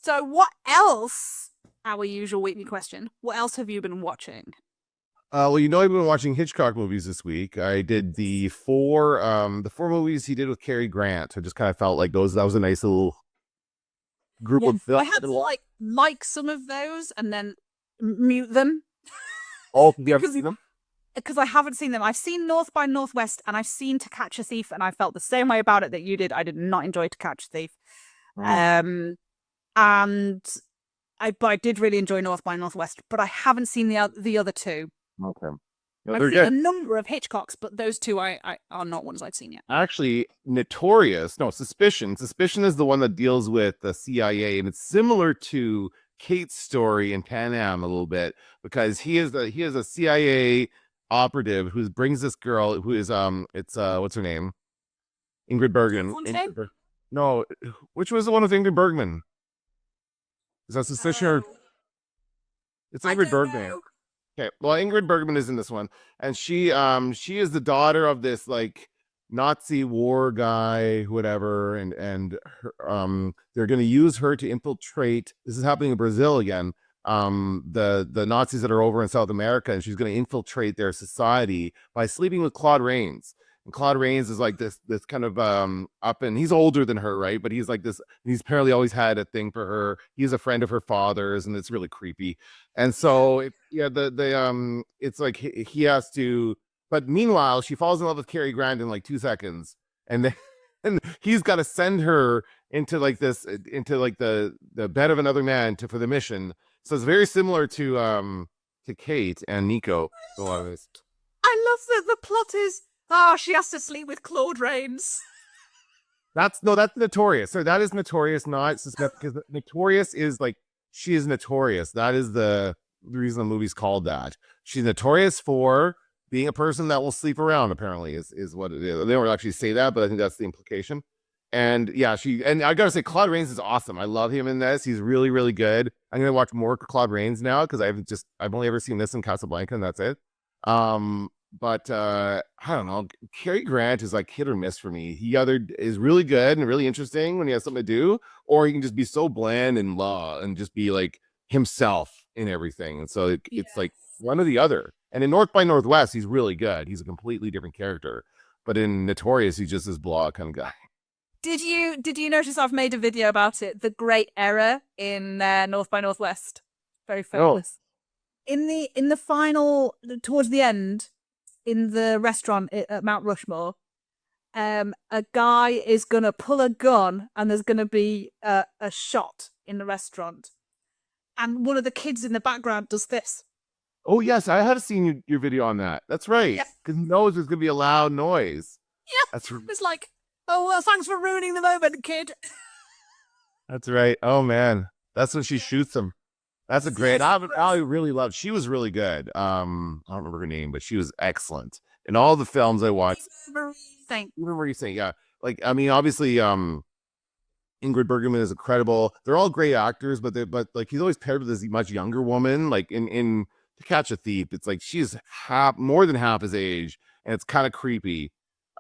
So what else, our usual weekly question, what else have you been watching? Well, I've been watching Hitchcock movies this week. I did the four movies he did with Cary Grant. I just kind of felt like that was a nice little group of films. I had to like some of those and then mute them. Oh, you haven't seen them? Because I haven't seen them. I've seen North by Northwest, and I've seen To Catch a Thief, and I felt the same way about it that you did. I did not enjoy To Catch a Thief. And I did really enjoy North by Northwest, but I haven't seen the other two. Okay. No, I've seen a number of Hitchcocks, but those two are not ones I've seen yet. Actually, Suspicion. Suspicion is the one that deals with the CIA, and it's similar to Kate's story in Pan Am a little bit, because he is a CIA operative who brings this girl who is what's her name? Ingrid Bergman. No, which was the one with Ingrid Bergman? Is that Suspicion? It's Ingrid Bergman. Okay, well, Ingrid Bergman is in this one, and she is the daughter of this like Nazi war guy, whatever, and her, they're going to use her to infiltrate. This is happening in Brazil again. the Nazis that are over in South America, and she's going to infiltrate their society by sleeping with Claude Rains. And Claude Rains is like this kind of up, and he's older than her, right? But he's like this. He's apparently always had a thing for her. He's a friend of her father's, and it's really creepy. And so, it's like he has to. But meanwhile, she falls in love with Cary Grant in like 2 seconds, and then and he's got to send her into like the bed of another man for the mission. So it's very similar to Kate and Nico. A lot of this. I love that the plot is she has to sleep with Claude Rains. That's Notorious. So that is Notorious, not Suspect, because Notorious is like she is notorious. That is the reason the movie's called that. She's notorious for being a person that will sleep around, apparently, is what it is. They don't actually say that, but I think that's the implication. And yeah, and I gotta say, Claude Rains is awesome. I love him in this. He's really, really good. I'm gonna watch more Claude Rains now because I've only ever seen this in Casablanca, and that's it. But I don't know. Cary Grant is like hit or miss for me. He either is really good and really interesting when he has something to do, or he can just be so bland and and just be like himself in everything. And so it's like one or the other. And in North by Northwest, he's really good. He's a completely different character. But in Notorious, he's just this blah kind of guy. Did you notice I've made a video about it? The great error in North by Northwest. Very focused. Oh. In the final, towards the end, in the restaurant at Mount Rushmore, a guy is gonna pull a gun, and there's gonna be a shot in the restaurant, and one of the kids in the background does this. Oh yes, I have seen your video on that. That's right, because he knows there's gonna be a loud noise. Yeah, it's like, oh well, thanks for ruining the moment, kid. That's right. Oh man, that's when she shoots him. That's a great. I really loved. She was really good. I don't remember her name, but she was excellent in all the films I watched. Thank you. Remember you saying, yeah, like I mean, obviously, Ingrid Bergman is incredible. They're all great actors, but like he's always paired with this much younger woman. Like in To Catch a Thief, it's like she's more than half his age, and it's kind of creepy.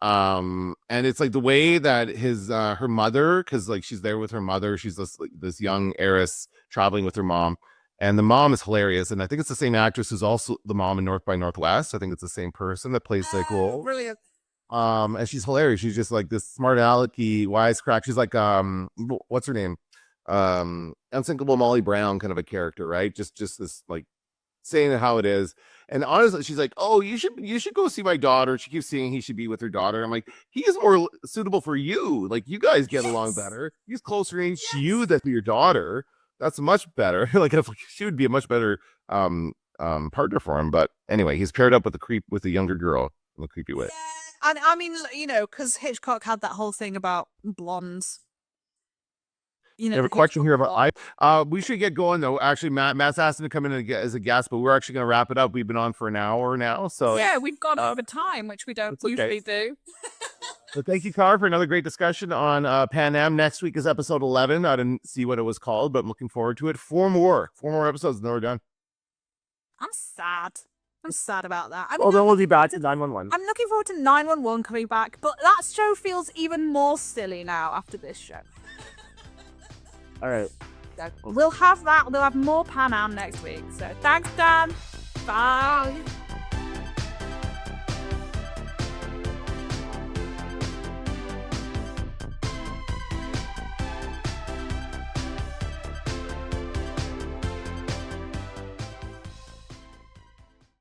And it's like the way that her mother, because like she's there with her mother, she's this young heiress traveling with her mom. And the mom is hilarious. And I think it's the same actress who's also the mom in North by Northwest. I think it's the same person that plays like role. Brilliant. And she's hilarious. She's just like this smart alecky wisecrack. She's like, what's her name? Unsinkable Molly Brown kind of a character, right? Just this like saying how it is. And honestly, she's like, oh, you should go see my daughter. She keeps saying he should be with her daughter. I'm like, he is more suitable for you. Like you guys get along better. He's closer age to you than to your daughter. That's much better. Like she would be a much better partner for him. But anyway, he's paired up with the younger girl in a creepy way. And I mean, because Hitchcock had that whole thing about blondes. I have a question here about we should get going though. Actually, Matt's asked him to come in as a guest, but we're actually going to wrap it up. We've been on for an hour now, so yeah, we've gone over time, which we don't usually do. So thank you, Cara, for another great discussion on Pan Am. Next week is episode 11. I didn't see what it was called, but I'm looking forward to it. Four more episodes, and then we're done. I'm sad about that. Then we'll be back to 911. I'm looking forward to 911 coming back, but that show feels even more silly now after this show. All right. So we'll have that. We'll have more Pan Am next week. So thanks, Dan. Bye.